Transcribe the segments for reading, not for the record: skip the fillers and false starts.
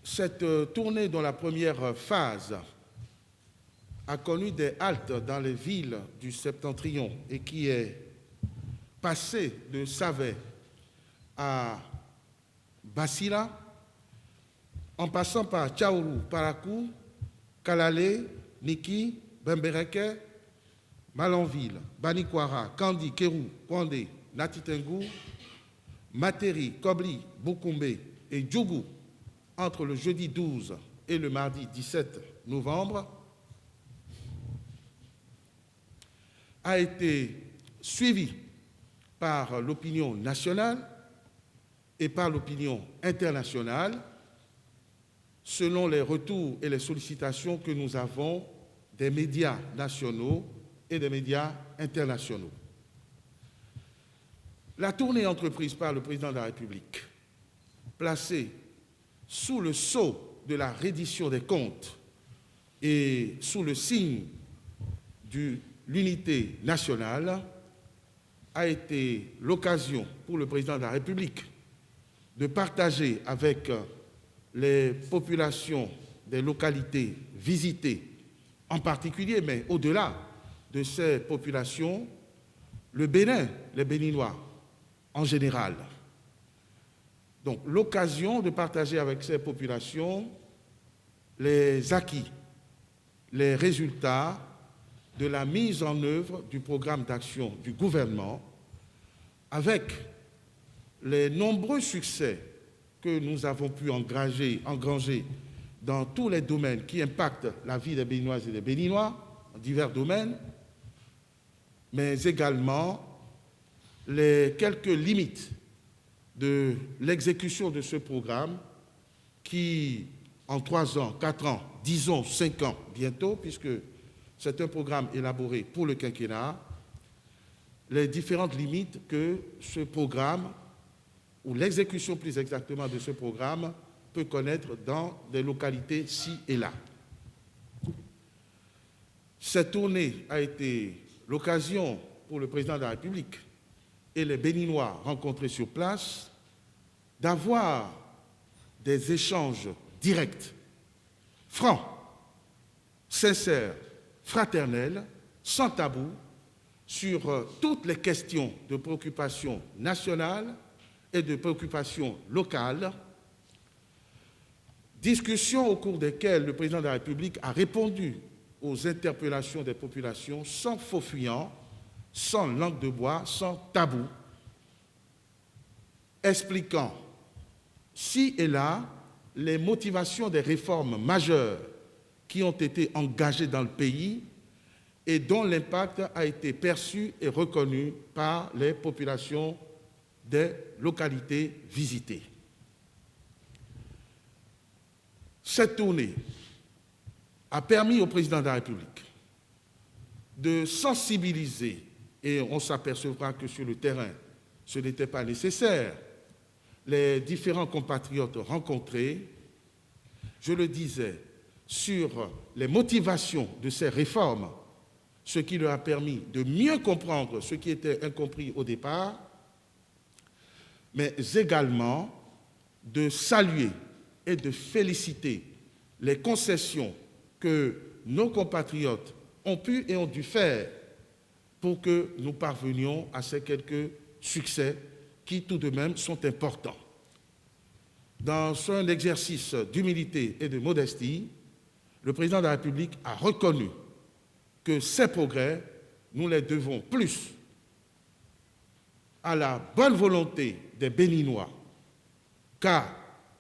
Cette tournée, dont la première phase a connu des haltes dans les villes du Septentrion et qui est passée de Savet à Bassila, en passant par Tchaourou, Parakou, Kalale, Niki, Bembereke, Malanville, Banikwara, Kandi, Kérou, Kwandé, Natitengou, Materi, Kobli, Boukoumbe et Djougou, entre le jeudi 12 et le mardi 17 novembre, a été suivi par l'opinion nationale et par l'opinion internationale, selon les retours et les sollicitations que nous avons des médias nationaux et des médias internationaux. La tournée entreprise par le président de la République, placée sous le sceau de la reddition des comptes et sous le signe de l'unité nationale, a été l'occasion pour le président de la République de partager avec les populations des localités visitées, en particulier, mais au-delà de ces populations, le Bénin, les Béninois en général. Donc, l'occasion de partager avec ces populations les acquis, les résultats de la mise en œuvre du programme d'action du gouvernement, avec les nombreux succès que nous avons pu engranger dans tous les domaines qui impactent la vie des Béninoises et des Béninois, en divers domaines, mais également les quelques limites de l'exécution de ce programme qui, en 3 ans, 4 ans, disons 5 ans bientôt, puisque c'est un programme élaboré pour le quinquennat, les différentes limites que ce programme, ou l'exécution plus exactement de ce programme, peut connaître dans des localités ci et là. Cette tournée a été l'occasion pour le président de la République et les Béninois rencontrés sur place d'avoir des échanges directs, francs, sincères, fraternels, sans tabou, sur toutes les questions de préoccupation nationale et de préoccupation locale, discussions au cours desquelles le président de la République a répondu aux interpellations des populations sans faux fuyant, sans langue de bois, sans tabou, expliquant ci et là les motivations des réformes majeures qui ont été engagées dans le pays et dont l'impact a été perçu et reconnu par les populations des localités visitées. Cette tournée a permis au président de la République de sensibiliser, et on s'apercevra que sur le terrain, ce n'était pas nécessaire, les différents compatriotes rencontrés, je le disais, sur les motivations de ces réformes, ce qui leur a permis de mieux comprendre ce qui était incompris au départ, mais également de saluer et de féliciter les concessions que nos compatriotes ont pu et ont dû faire pour que nous parvenions à ces quelques succès qui tout de même sont importants. Dans un exercice d'humilité et de modestie, le président de la République a reconnu que ces progrès, nous les devons plus à la bonne volonté des Béninois qu'à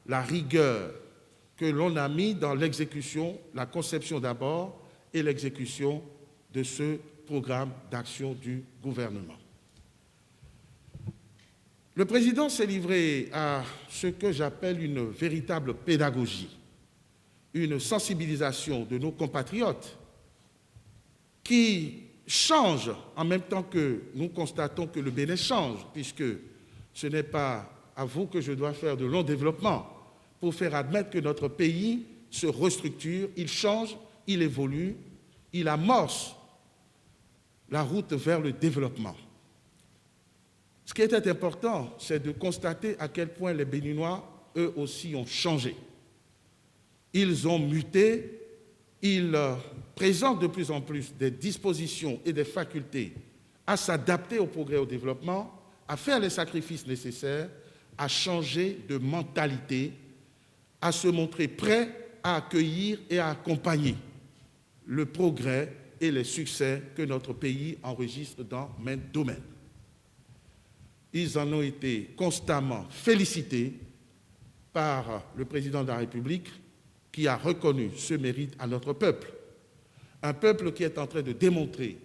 la rigueur que l'on a mis dans l'exécution, la conception d'abord et l'exécution de ce programme d'action du gouvernement. Le président s'est livré à ce que j'appelle une véritable pédagogie, une sensibilisation de nos compatriotes qui change en même temps que nous constatons que le Bénin change, puisque ce n'est pas à vous que je dois faire de long développement pour faire admettre que notre pays se restructure, il change, il évolue, il amorce la route vers le développement. Ce qui était important, c'est de constater à quel point les Béninois, eux aussi, ont changé. ils ont muté, ils présentent de plus en plus des dispositions et des facultés à s'adapter au progrès et au développement, à faire les sacrifices nécessaires, à changer de mentalité, à se montrer prêts à accueillir et à accompagner le progrès et les succès que notre pays enregistre dans maints domaines. Ils en ont été constamment félicités par le président de la République qui a reconnu ce mérite à notre peuple. Un peuple qui est en train de démontrer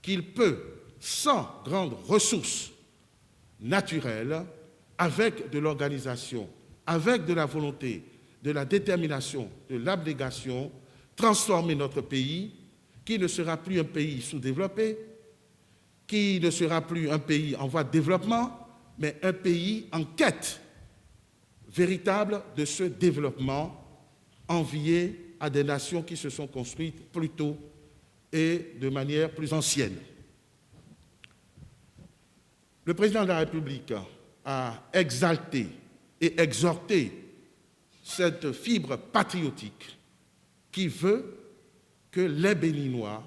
qu'il peut, sans grandes ressources naturelles, avec de l'organisation, avec de la volonté, de la détermination, de l'abnégation, transformer notre pays, qui ne sera plus un pays sous-développé, qui ne sera plus un pays en voie de développement, mais un pays en quête véritable de ce développement envié à des nations qui se sont construites plus tôt et de manière plus ancienne. Le président de la République a exalté et exhorté cette fibre patriotique qui veut que les Béninois,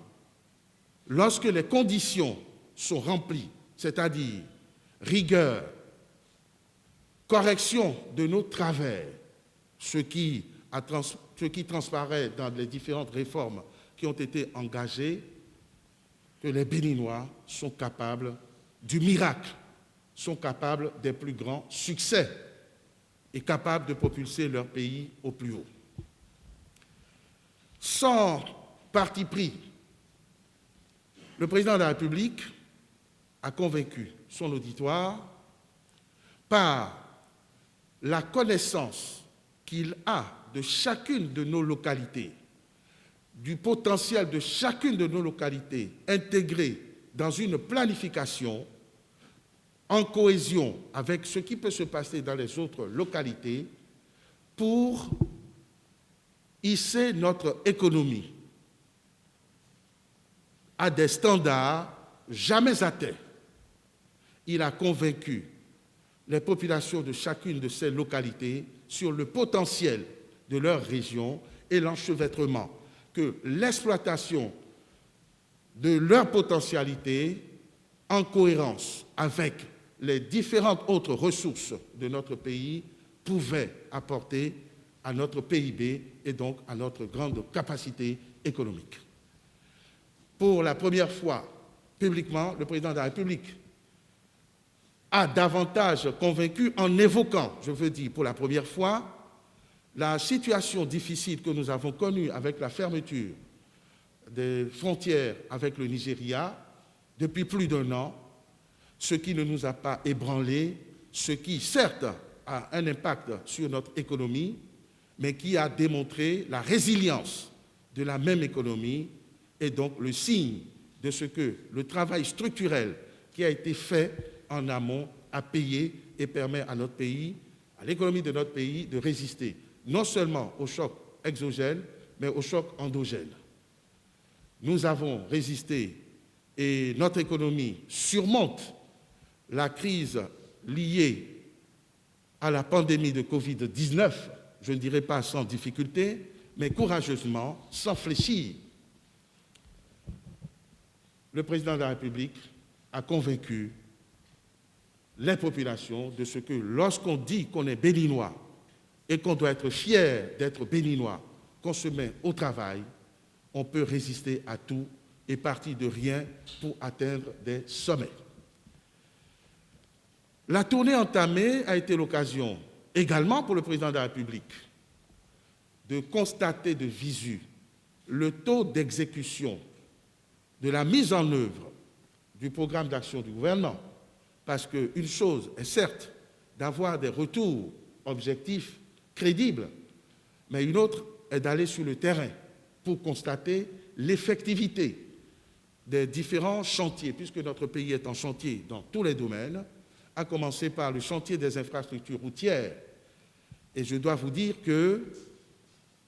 lorsque les conditions sont remplies, c'est-à-dire rigueur, correction de nos travers, ce qui transparaît dans les différentes réformes qui ont été engagées, que les Béninois sont capables du miracle, sont capables des plus grands succès et capables de propulser leur pays au plus haut. Sans parti pris, le président de la République a convaincu son auditoire par la connaissance qu'il a de chacune de nos localités, du potentiel de chacune de nos localités intégré dans une planification en cohésion avec ce qui peut se passer dans les autres localités pour hisser notre économie à des standards jamais atteints. Il a convaincu les populations de chacune de ces localités sur le potentiel de leur région et l'enchevêtrement, que l'exploitation de leur potentialité en cohérence avec les différentes autres ressources de notre pays pouvait apporter à notre PIB et donc à notre grande capacité économique. Pour la première fois, publiquement, le président de la République a davantage convaincu en évoquant, je veux dire pour la première fois, la situation difficile que nous avons connue avec la fermeture des frontières avec le Nigeria depuis plus d'1 an, ce qui ne nous a pas ébranlé, ce qui certes a un impact sur notre économie, mais qui a démontré la résilience de la même économie et donc le signe de ce que le travail structurel qui a été fait en amont a payé et permet à notre pays, à l'économie de notre pays, de résister non seulement au choc exogène, mais au choc endogène. Nous avons résisté et notre économie surmonte la crise liée à la pandémie de Covid-19, je ne dirais pas sans difficulté, mais courageusement, sans fléchir. Le président de la République a convaincu les populations de ce que lorsqu'on dit qu'on est béninois et qu'on doit être fier d'être béninois, qu'on se met au travail, on peut résister à tout et partir de rien pour atteindre des sommets. La tournée entamée a été l'occasion également pour le président de la République de constater de visu le taux d'exécution de la mise en œuvre du programme d'action du gouvernement. Parce qu'une chose est certes d'avoir des retours objectifs, crédibles, mais une autre est d'aller sur le terrain pour constater l'effectivité des différents chantiers, puisque notre pays est en chantier dans tous les domaines, à commencer par le chantier des infrastructures routières. Et je dois vous dire que,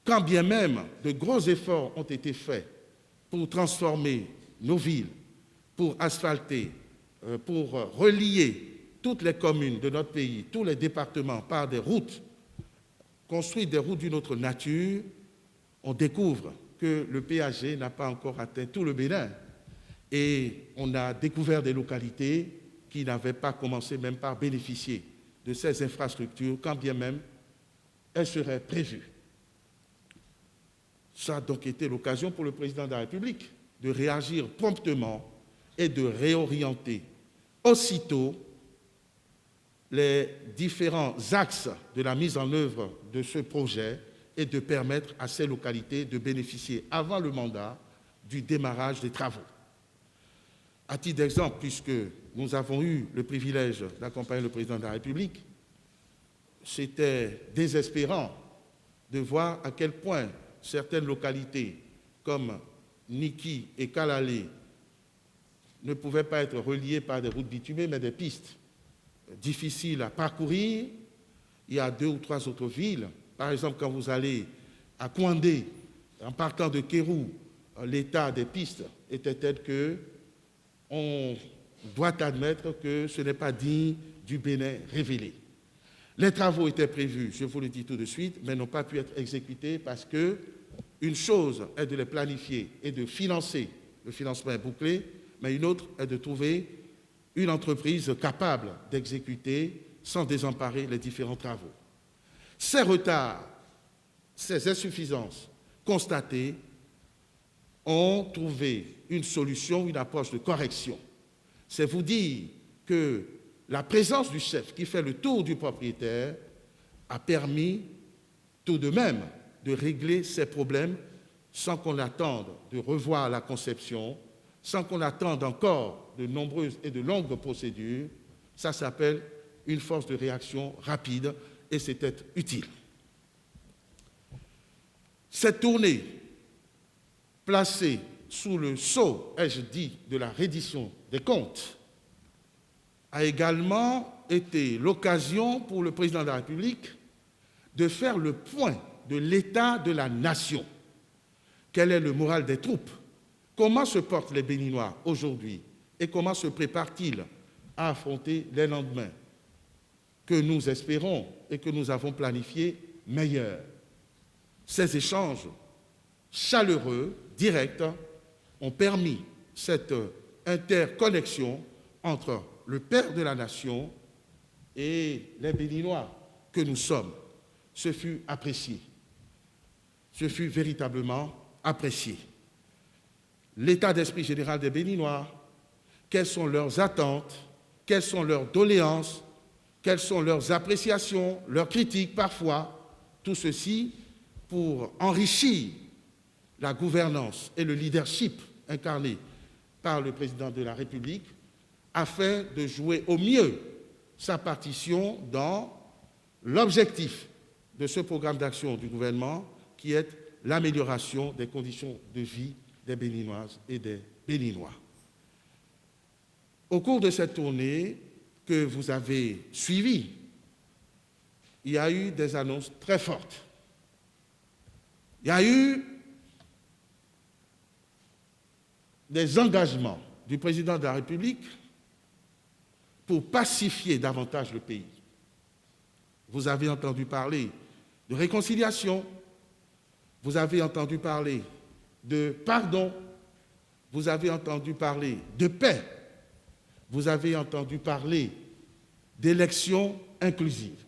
quand bien même de gros efforts ont été faits pour transformer nos villes, pour asphalter, pour relier toutes les communes de notre pays, tous les départements par des routes, construire des routes d'une autre nature, on découvre que le PAG n'a pas encore atteint tout le Bénin et on a découvert des localités qui n'avaient pas commencé même par bénéficier de ces infrastructures, quand bien même elles seraient prévues. Ça a donc été l'occasion pour le président de la République de réagir promptement et de réorienter aussitôt les différents axes de la mise en œuvre de ce projet et de permettre à ces localités de bénéficier avant le mandat du démarrage des travaux. À titre d'exemple, puisque nous avons eu le privilège d'accompagner le président de la République, c'était désespérant de voir à quel point certaines localités comme Niki et Kalalé ne pouvaient pas être reliées par des routes bitumées, mais des pistes difficiles à parcourir. Il y a 2 ou 3 autres villes. Par exemple, quand vous allez à Kouandé, en partant de Kérou, l'état des pistes était tel que on doit admettre que ce n'est pas digne du Bénin révélé. Les travaux étaient prévus, je vous le dis tout de suite, mais n'ont pas pu être exécutés parce que une chose est de les planifier et de financer, le financement est bouclé, mais une autre est de trouver une entreprise capable d'exécuter sans désemparer les différents travaux. Ces retards, ces insuffisances constatées ont trouvé une solution, une approche de correction. C'est vous dire que la présence du chef qui fait le tour du propriétaire a permis tout de même de régler ces problèmes sans qu'on attende de revoir la conception, sans qu'on attende encore de nombreuses et de longues procédures. Ça s'appelle une force de réaction rapide et c'était utile. Cette tournée placée sous le sceau, ai-je dit, de la reddition des comptes, a également été l'occasion pour le président de la République de faire le point de l'état de la nation. Quel est le moral des troupes? Comment se portent les Béninois aujourd'hui et comment se préparent-ils à affronter les lendemains que nous espérons et que nous avons planifiés meilleurs? Ces échanges chaleureux, directs, ont permis cette interconnexion entre le père de la nation et les Béninois que nous sommes. Ce fut apprécié. Ce fut véritablement apprécié. L'état d'esprit général des Béninois, quelles sont leurs attentes, quelles sont leurs doléances, quelles sont leurs appréciations, leurs critiques parfois, tout ceci pour enrichir la gouvernance et le leadership incarné par le président de la République afin de jouer au mieux sa partition dans l'objectif de ce programme d'action du gouvernement qui est l'amélioration des conditions de vie des Béninoises et des Béninois. Au cours de cette tournée que vous avez suivie, il y a eu des annonces très fortes. Il y a eu des engagements du président de la République pour pacifier davantage le pays. Vous avez entendu parler de réconciliation, vous avez entendu parler de pardon, vous avez entendu parler de paix, vous avez entendu parler d'élections inclusives.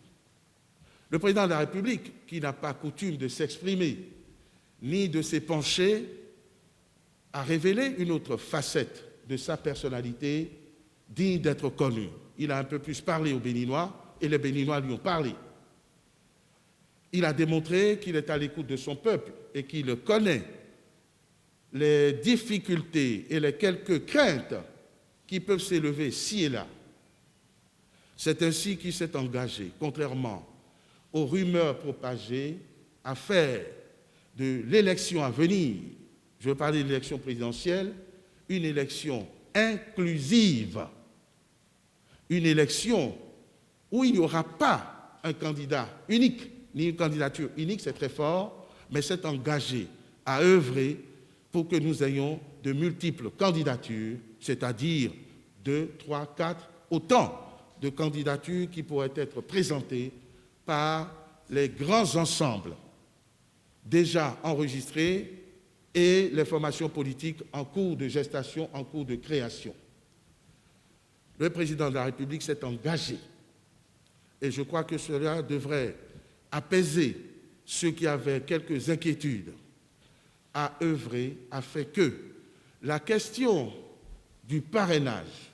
Le président de la République, qui n'a pas coutume de s'exprimer ni de s'épancher, a révélé une autre facette de sa personnalité digne d'être connue. Il a un peu plus parlé aux Béninois et les Béninois lui ont parlé. Il a démontré qu'il est à l'écoute de son peuple et qu'il connaît les difficultés et les quelques craintes qui peuvent s'élever ci et là. C'est ainsi qu'il s'est engagé, contrairement aux rumeurs propagées, à faire de l'élection à venir, je veux parler de l'élection présidentielle, une élection inclusive, une élection où il n'y aura pas un candidat unique, ni une candidature unique, c'est très fort, mais s'est engagé à œuvrer pour que nous ayons de multiples candidatures, c'est-à-dire 2, 3, 4, autant de candidatures qui pourraient être présentées par les grands ensembles déjà enregistrées et les formations politiques en cours de gestation, en cours de création. Le président de la République s'est engagé, et je crois que cela devrait apaiser ceux qui avaient quelques inquiétudes, à œuvrer afin que la question du parrainage,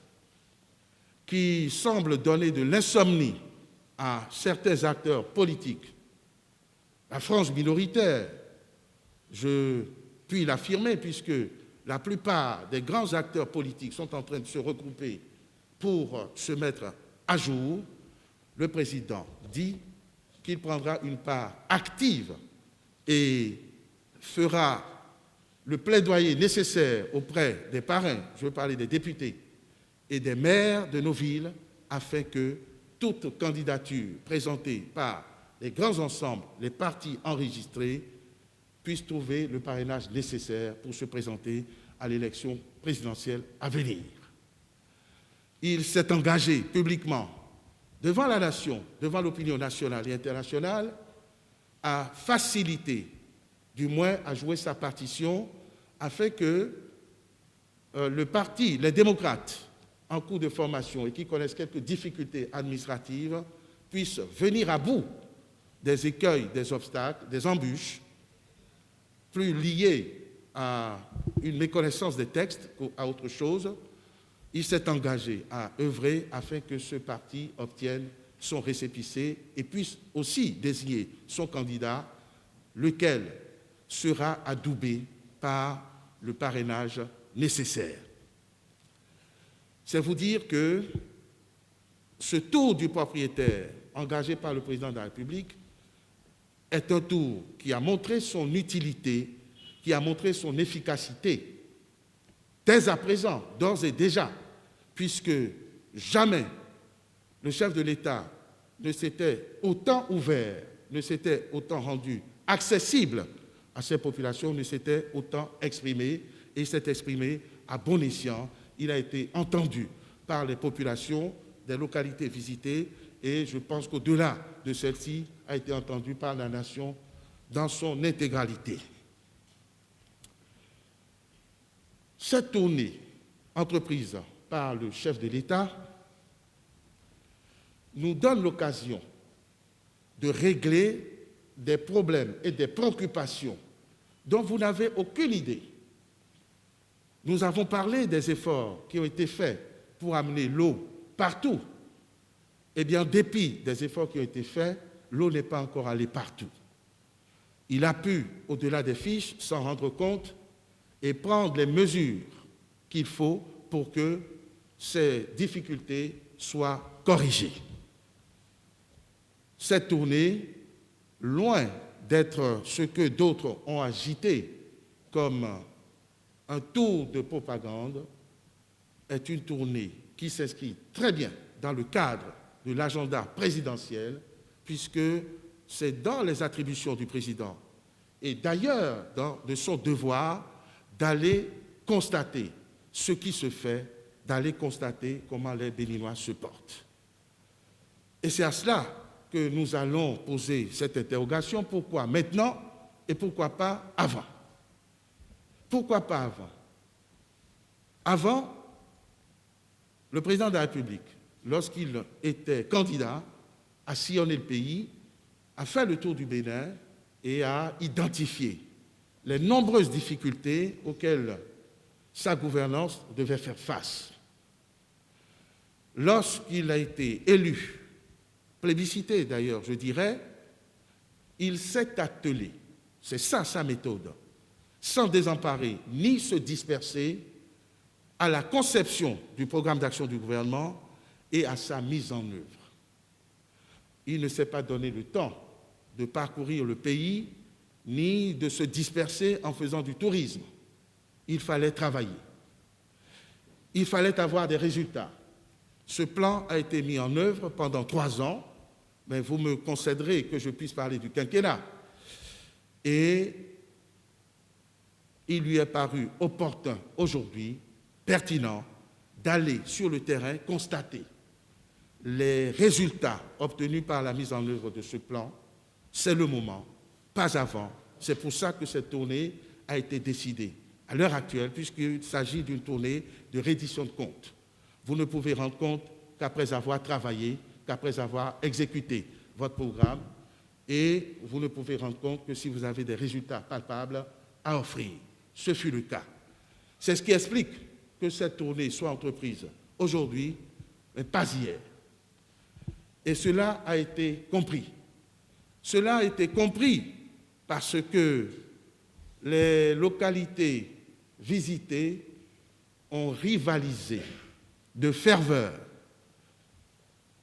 qui semble donner de l'insomnie à certains acteurs politiques, la frange minoritaire, je puis l'affirmer puisque la plupart des grands acteurs politiques sont en train de se regrouper pour se mettre à jour, le président dit qu'il prendra une part active et fera le plaidoyer nécessaire auprès des parrains, je veux parler des députés et des maires de nos villes, afin que toute candidature présentée par les grands ensembles, les partis enregistrés, puisse trouver le parrainage nécessaire pour se présenter à l'élection présidentielle à venir. Il s'est engagé publiquement devant la nation, devant l'opinion nationale et internationale, à faciliter, du moins à jouer sa partition, afin que le parti, les démocrates, en cours de formation et qui connaissent quelques difficultés administratives, puissent venir à bout des écueils, des obstacles, des embûches, plus liées à une méconnaissance des textes qu'à autre chose. Il s'est engagé à œuvrer afin que ce parti obtienne son récépissé et puisse aussi désigner son candidat, lequel sera adoubé par le parrainage nécessaire. C'est vous dire que ce tour du propriétaire engagé par le président de la République est un tour qui a montré son utilité, qui a montré son efficacité dès à présent, d'ores et déjà, puisque jamais le chef de l'État ne s'était autant ouvert, ne s'était autant rendu accessible à ces populations, ne s'était autant exprimé, et s'est exprimé à bon escient. Il a été entendu par les populations des localités visitées, et je pense qu'au-delà de celle-ci, a été entendu par la nation dans son intégralité. Cette tournée entreprise par le chef de l'État nous donne l'occasion de régler des problèmes et des préoccupations dont vous n'avez aucune idée. Nous avons parlé des efforts qui ont été faits pour amener l'eau partout. Eh bien, en dépit des efforts qui ont été faits, l'eau n'est pas encore allée partout. Il a pu, au-delà des fiches, s'en rendre compte et prendre les mesures qu'il faut pour que ces difficultés soient corrigées. Cette tournée, loin d'être ce que d'autres ont agité comme un tour de propagande, est une tournée qui s'inscrit très bien dans le cadre de l'agenda présidentiel, puisque c'est dans les attributions du président et d'ailleurs de son devoir d'aller constater ce qui se fait, d'aller constater comment les Béninois se portent. Et c'est à cela que nous allons poser cette interrogation, pourquoi maintenant et pourquoi pas avant? Pourquoi pas avant? Avant, le président de la République, lorsqu'il était candidat, a sillonné le pays, a fait le tour du Bénin et a identifié les nombreuses difficultés auxquelles sa gouvernance devait faire face. Lorsqu'il a été élu, plébiscité d'ailleurs, je dirais, il s'est attelé, c'est ça sa méthode, sans désemparer ni se disperser, à la conception du programme d'action du gouvernement et à sa mise en œuvre. Il ne s'est pas donné le temps de parcourir le pays ni de se disperser en faisant du tourisme. Il fallait travailler. Il fallait avoir des résultats. Ce plan a été mis en œuvre pendant 3 ans, mais vous me concéderez que je puisse parler du quinquennat. Et il lui est paru opportun aujourd'hui, pertinent, d'aller sur le terrain constater les résultats obtenus par la mise en œuvre de ce plan. C'est le moment, pas avant, C'est pour ça que cette tournée a été décidée à l'heure actuelle, puisqu'il s'agit d'une tournée de reddition de comptes. Vous ne pouvez rendre compte qu'après avoir travaillé, qu'après avoir exécuté votre programme, et vous ne pouvez rendre compte que si vous avez des résultats palpables à offrir. Ce fut le cas. C'est ce qui explique que cette tournée soit entreprise aujourd'hui, mais pas hier. Et cela a été compris. Cela a été compris parce que les localités visitées ont rivalisé de ferveur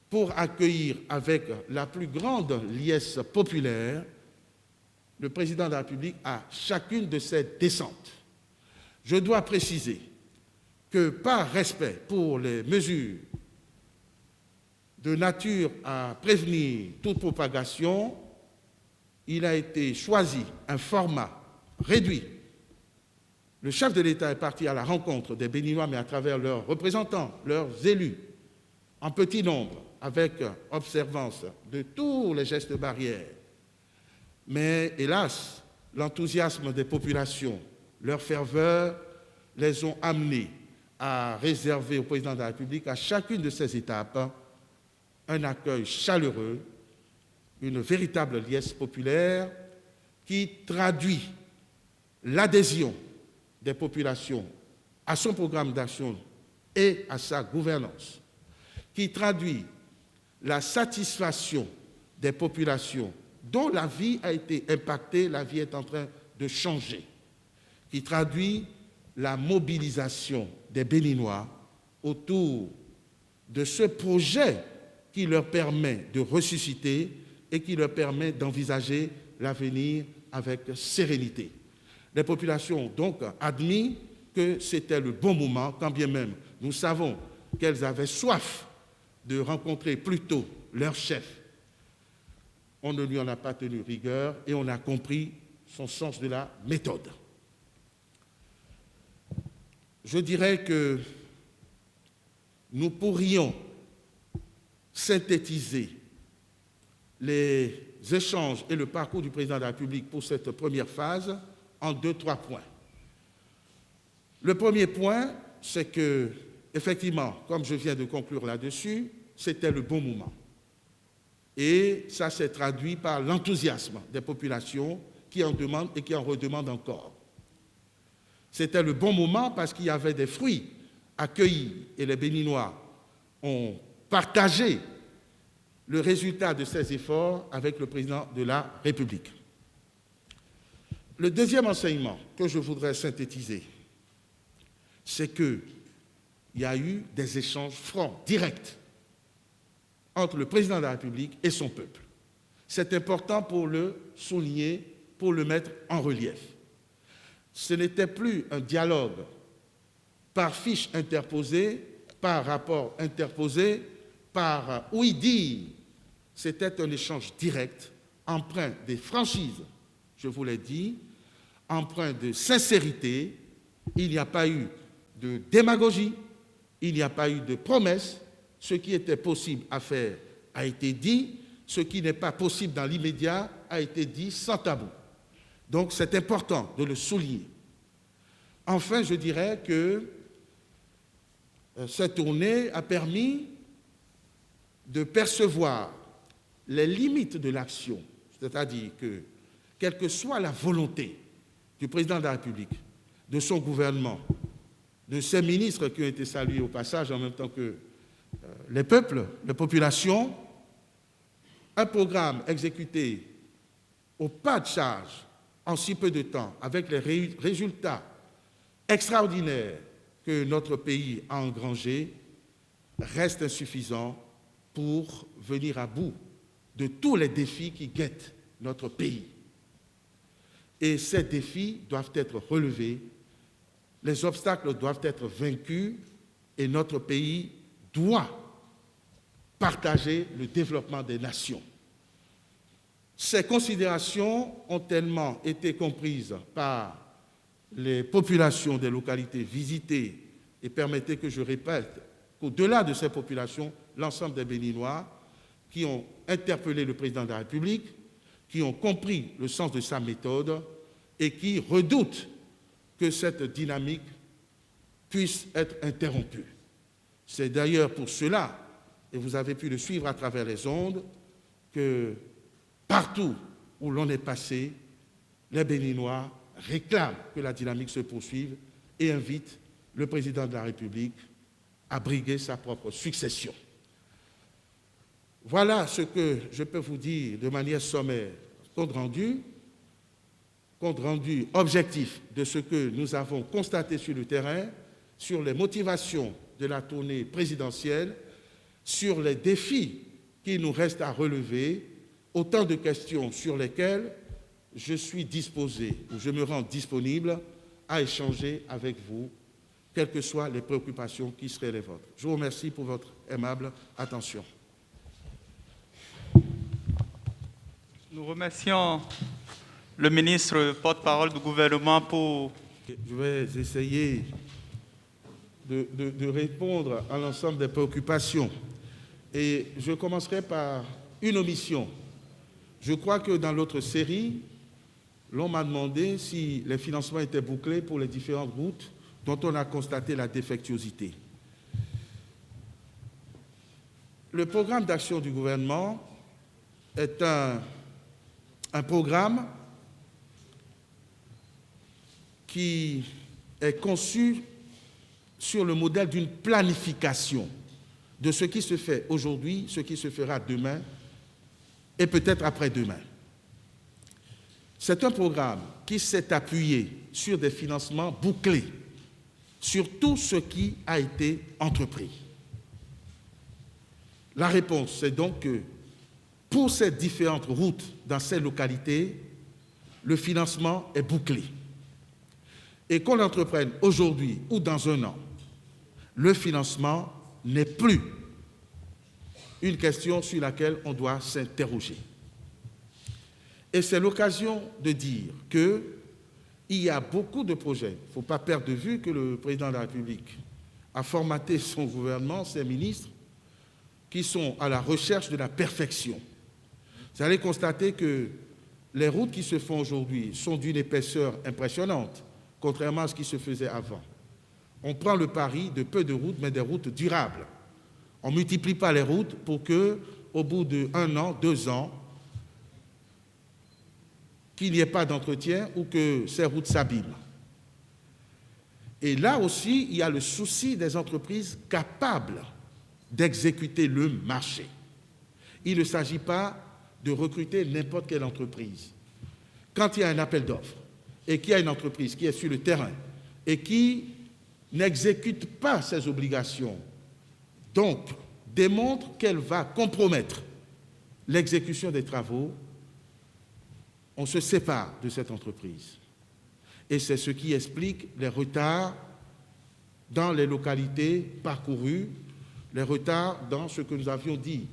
pour accueillir avec la plus grande liesse populaire le président de la République à chacune de ces descentes. Je dois préciser que par respect pour les mesures de nature à prévenir toute propagation, il a été choisi un format réduit. Le chef de l'État est parti à la rencontre des Béninois, mais à travers leurs représentants, leurs élus, en petit nombre, avec observance de tous les gestes barrières. Mais hélas, l'enthousiasme des populations, leur ferveur, les ont amenés à réserver au président de la République, à chacune de ces étapes, un accueil chaleureux, une véritable liesse populaire qui traduit l'adhésion des populations à son programme d'action et à sa gouvernance, qui traduit la satisfaction des populations dont la vie a été impactée, la vie est en train de changer, qui traduit la mobilisation des Béninois autour de ce projet qui leur permet de ressusciter et qui leur permet d'envisager l'avenir avec sérénité. Les populations ont donc admis que c'était le bon moment, quand bien même nous savons qu'elles avaient soif de rencontrer plutôt leur chef. On ne lui en a pas tenu rigueur et on a compris son sens de la méthode. Je dirais que nous pourrions synthétiser les échanges et le parcours du président de la République pour cette première phase en 2-3 points. Le premier point, c'est que, effectivement, comme je viens de conclure là-dessus, c'était le bon moment. Et ça s'est traduit par l'enthousiasme des populations qui en demandent et qui en redemandent encore. C'était le bon moment parce qu'il y avait des fruits accueillis et les Béninois ont partagé le résultat de ces efforts avec le président de la République. Le deuxième enseignement que je voudrais synthétiser, c'est qu'il y a eu des échanges francs, directs, entre le président de la République et son peuple. C'est important pour le souligner, pour le mettre en relief. Ce n'était plus un dialogue par fiche interposée, par rapport interposé, par oui-dire. C'était un échange direct, empreint de franchise, je vous l'ai dit, empreint de sincérité. Il n'y a pas eu de démagogie, il n'y a pas eu de promesses. Ce qui était possible à faire a été dit, ce qui n'est pas possible dans l'immédiat a été dit sans tabou. Donc c'est important de le souligner. Enfin, je dirais que cette tournée a permis de percevoir les limites de l'action, c'est-à-dire que, quelle que soit la volonté du président de la République, de son gouvernement, de ses ministres qui ont été salués au passage en même temps que les peuples, les populations, un programme exécuté au pas de charge en si peu de temps, avec les résultats extraordinaires que notre pays a engrangés, reste insuffisant pour venir à bout de tous les défis qui guettent notre pays. Et ces défis doivent être relevés, les obstacles doivent être vaincus et notre pays doit partager le développement des nations. Ces considérations ont tellement été comprises par les populations des localités visitées et permettez que je répète qu'au-delà de ces populations, l'ensemble des Béninois qui ont interpellé le président de la République, qui ont compris le sens de sa méthode et qui redoutent que cette dynamique puisse être interrompue. C'est d'ailleurs pour cela, et vous avez pu le suivre à travers les ondes, que partout où l'on est passé, les Béninois réclament que la dynamique se poursuive et invitent le président de la République à briguer sa propre succession. Voilà ce que je peux vous dire de manière sommaire, compte rendu objectif de ce que nous avons constaté sur le terrain, sur les motivations de la tournée présidentielle, sur les défis qu'il nous reste à relever, autant de questions sur lesquelles je suis disposé, ou je me rends disponible à échanger avec vous, quelles que soient les préoccupations qui seraient les vôtres. Je vous remercie pour votre aimable attention. Nous remercions le ministre porte-parole du gouvernement pour... Je vais essayer de répondre à l'ensemble des préoccupations. Et je commencerai par une omission. Je crois que dans l'autre série, l'on m'a demandé si les financements étaient bouclés pour les différentes routes dont on a constaté la défectuosité. Le programme d'action du gouvernement est un programme qui est conçu sur le modèle d'une planification de ce qui se fait aujourd'hui, ce qui se fera demain et peut-être après-demain. C'est un programme qui s'est appuyé sur des financements bouclés, sur tout ce qui a été entrepris. La réponse, c'est donc que pour ces différentes routes dans ces localités, le financement est bouclé. Et qu'on l'entreprenne aujourd'hui ou dans un an, le financement n'est plus une question sur laquelle on doit s'interroger. Et c'est l'occasion de dire qu'il y a beaucoup de projets. Il ne faut pas perdre de vue que le président de la République a formaté son gouvernement, ses ministres, qui sont à la recherche de la perfection. Vous allez constater que les routes qui se font aujourd'hui sont d'une épaisseur impressionnante, contrairement à ce qui se faisait avant. On prend le pari de peu de routes, mais des routes durables. On ne multiplie pas les routes pour qu'au bout d'1 an, 2 ans, qu'il n'y ait pas d'entretien ou que ces routes s'abîment. Et là aussi, il y a le souci des entreprises capables d'exécuter le marché. Il ne s'agit pas de recruter n'importe quelle entreprise. Quand il y a un appel d'offres et qu'il y a une entreprise qui est sur le terrain et qui n'exécute pas ses obligations, donc démontre qu'elle va compromettre l'exécution des travaux, on se sépare de cette entreprise. Et c'est ce qui explique les retards dans les localités parcourues, les retards dans ce que nous avions dit,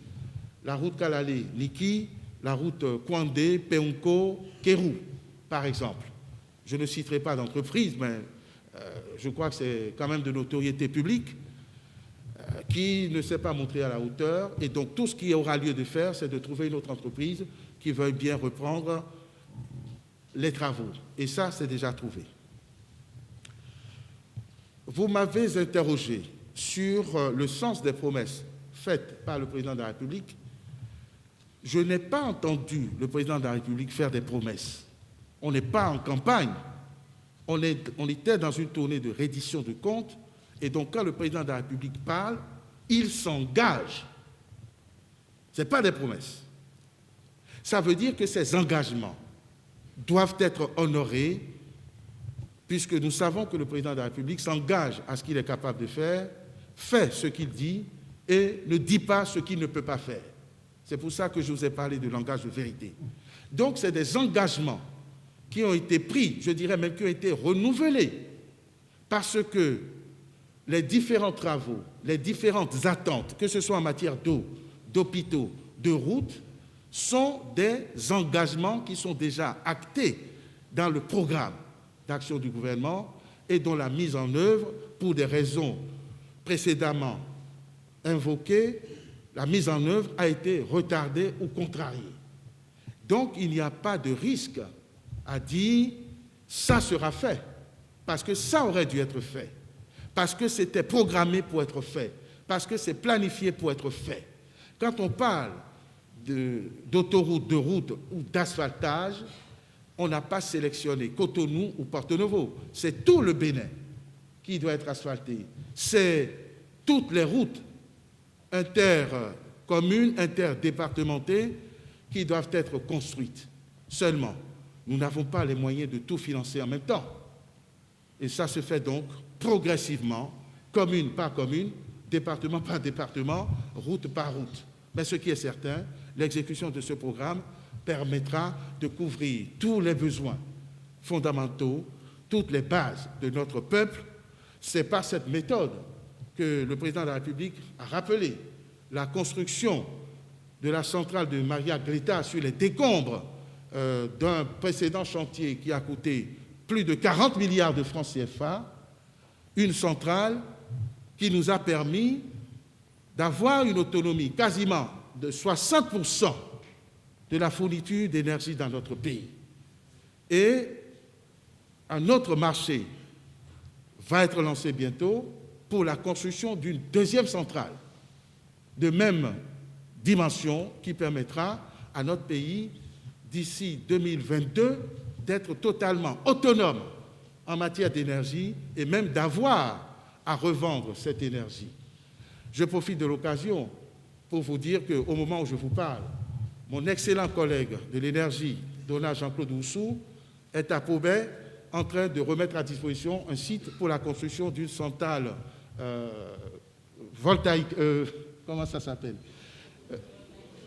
la route Kalale-Niki, la route Kwandé, Peunko, Kérou, par exemple. Je ne citerai pas d'entreprise, mais je crois que c'est quand même de notoriété publique, qui ne s'est pas montré à la hauteur. Et donc tout ce qui aura lieu de faire, c'est de trouver une autre entreprise qui veuille bien reprendre les travaux. Et ça, c'est déjà trouvé. Vous m'avez interrogé sur le sens des promesses faites par le président de la République. Je n'ai pas entendu le président de la République faire des promesses. On n'est pas en campagne. On était dans une tournée de reddition de comptes. Et donc, quand le président de la République parle, il s'engage. Ce n'est pas des promesses. Ça veut dire que ces engagements doivent être honorés, puisque nous savons que le président de la République s'engage à ce qu'il est capable de faire, fait ce qu'il dit et ne dit pas ce qu'il ne peut pas faire. C'est pour ça que je vous ai parlé de langage de vérité. Donc, c'est des engagements qui ont été pris, je dirais même qui ont été renouvelés, parce que les différents travaux, les différentes attentes, que ce soit en matière d'eau, d'hôpitaux, de routes, sont des engagements qui sont déjà actés dans le programme d'action du gouvernement et dont la mise en œuvre, pour des raisons précédemment invoquées, la mise en œuvre a été retardée ou contrariée. Donc, il n'y a pas de risque à dire « ça sera fait », parce que ça aurait dû être fait, parce que c'était programmé pour être fait, parce que c'est planifié pour être fait. Quand on parle d'autoroute, de route ou d'asphaltage, on n'a pas sélectionné Cotonou ou Porto-Novo. C'est tout le Bénin qui doit être asphalté. C'est toutes les routes intercommunes, interdépartementées qui doivent être construites. Seulement, nous n'avons pas les moyens de tout financer en même temps. Et ça se fait donc progressivement, commune par commune, département par département, route par route. Mais ce qui est certain, l'exécution de ce programme permettra de couvrir tous les besoins fondamentaux, toutes les bases de notre peuple. C'est par cette méthode que le président de la République a rappelé la construction de la centrale de Maria Gleta sur les décombres d'un précédent chantier qui a coûté plus de 40 milliards de francs CFA, une centrale qui nous a permis d'avoir une autonomie quasiment de 60% de la fourniture d'énergie dans notre pays. Et un autre marché va être lancé bientôt pour la construction d'une deuxième centrale de même dimension qui permettra à notre pays, d'ici 2022, d'être totalement autonome en matière d'énergie et même d'avoir à revendre cette énergie. Je profite de l'occasion pour vous dire qu'au moment où je vous parle, mon excellent collègue de l'énergie, Donat Jean-Claude Oussou, est à Paubet en train de remettre à disposition un site pour la construction d'une centrale voltaïque, comment ça s'appelle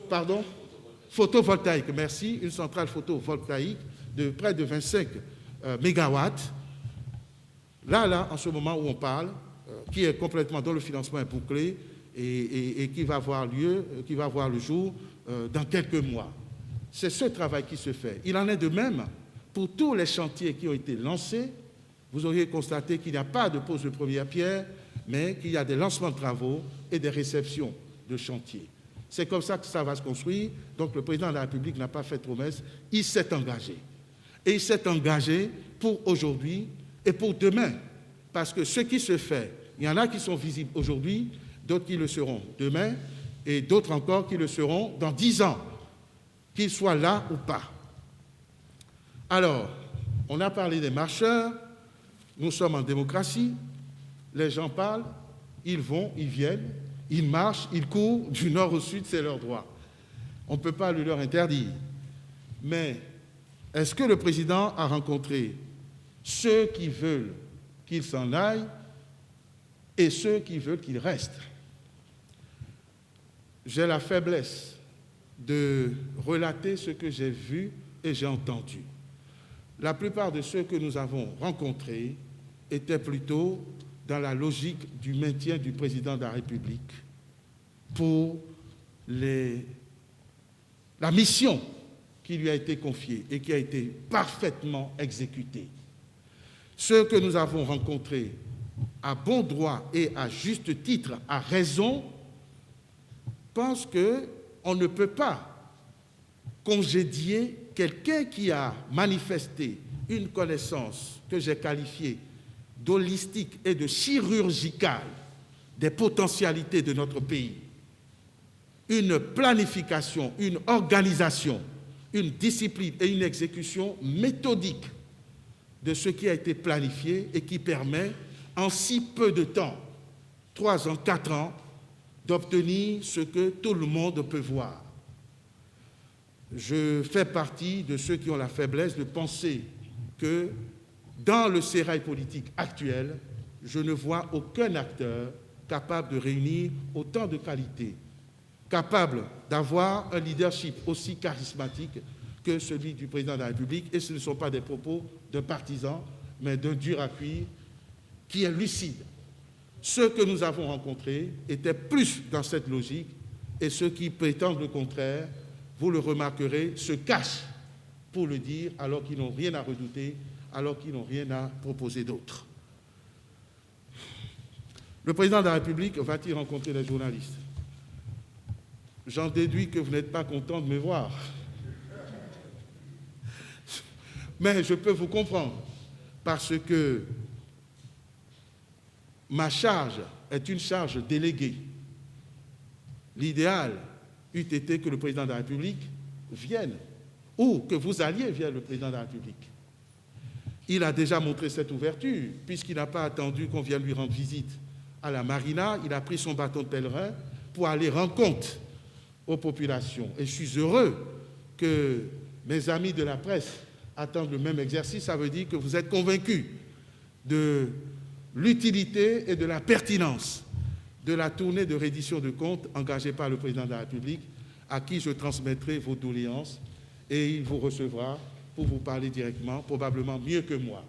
pardon, photovoltaïque, merci, une centrale photovoltaïque de près de 25 mégawatts, là, en ce moment où on parle, qui est complètement dont le financement est bouclé et qui va avoir lieu, qui va voir le jour dans quelques mois. C'est ce travail qui se fait. Il en est de même pour tous les chantiers qui ont été lancés. Vous auriez constaté qu'il n'y a pas de pose de première pierre, mais qu'il y a des lancements de travaux et des réceptions de chantiers. C'est comme ça que ça va se construire. Donc le président de la République n'a pas fait de promesse, il s'est engagé. Et il s'est engagé pour aujourd'hui et pour demain. Parce que ce qui se fait, il y en a qui sont visibles aujourd'hui, d'autres qui le seront demain, et d'autres encore qui le seront dans 10 ans, qu'ils soient là ou pas. Alors, on a parlé des marcheurs, nous sommes en démocratie, les gens parlent, ils vont, ils viennent, ils marchent, ils courent, du nord au sud, c'est leur droit. On ne peut pas le leur interdire. Mais est-ce que le président a rencontré ceux qui veulent qu'il s'en aille et ceux qui veulent qu'il reste? J'ai la faiblesse de relater ce que j'ai vu et j'ai entendu. La plupart de ceux que nous avons rencontrés étaient plutôt dans la logique du maintien du président de la République pour la mission qui lui a été confiée et qui a été parfaitement exécutée. Ceux que nous avons rencontrés à bon droit et à juste titre, à raison, pensent qu'on ne peut pas congédier quelqu'un qui a manifesté une connaissance que j'ai qualifiée d'holistique et de chirurgicale des potentialités de notre pays, une planification, une organisation, une discipline et une exécution méthodique de ce qui a été planifié et qui permet, en si peu de temps, 3 ans, 4 ans, d'obtenir ce que tout le monde peut voir. Je fais partie de ceux qui ont la faiblesse de penser que dans le sérail politique actuel, je ne vois aucun acteur capable de réunir autant de qualités, capable d'avoir un leadership aussi charismatique que celui du président de la République, et ce ne sont pas des propos d'un partisan, mais d'un dur à cuire qui est lucide. Ceux que nous avons rencontrés étaient plus dans cette logique, et ceux qui prétendent le contraire, vous le remarquerez, se cachent pour le dire alors qu'ils n'ont rien à redouter, alors qu'ils n'ont rien à proposer d'autre. Le président de la République va-t-il rencontrer les journalistes? J'en déduis que vous n'êtes pas content de me voir. Mais je peux vous comprendre, parce que ma charge est une charge déléguée. L'idéal eût été que le président de la République vienne, ou que vous alliez vers le président de la République. Il a déjà montré cette ouverture, puisqu'il n'a pas attendu qu'on vienne lui rendre visite à la marina. Il a pris son bâton de pèlerin pour aller rendre compte aux populations. Et je suis heureux que mes amis de la presse attendent le même exercice. Ça veut dire que vous êtes convaincus de l'utilité et de la pertinence de la tournée de reddition de comptes engagée par le président de la République, à qui je transmettrai vos doléances et il vous recevra pour vous parler directement, probablement mieux que moi.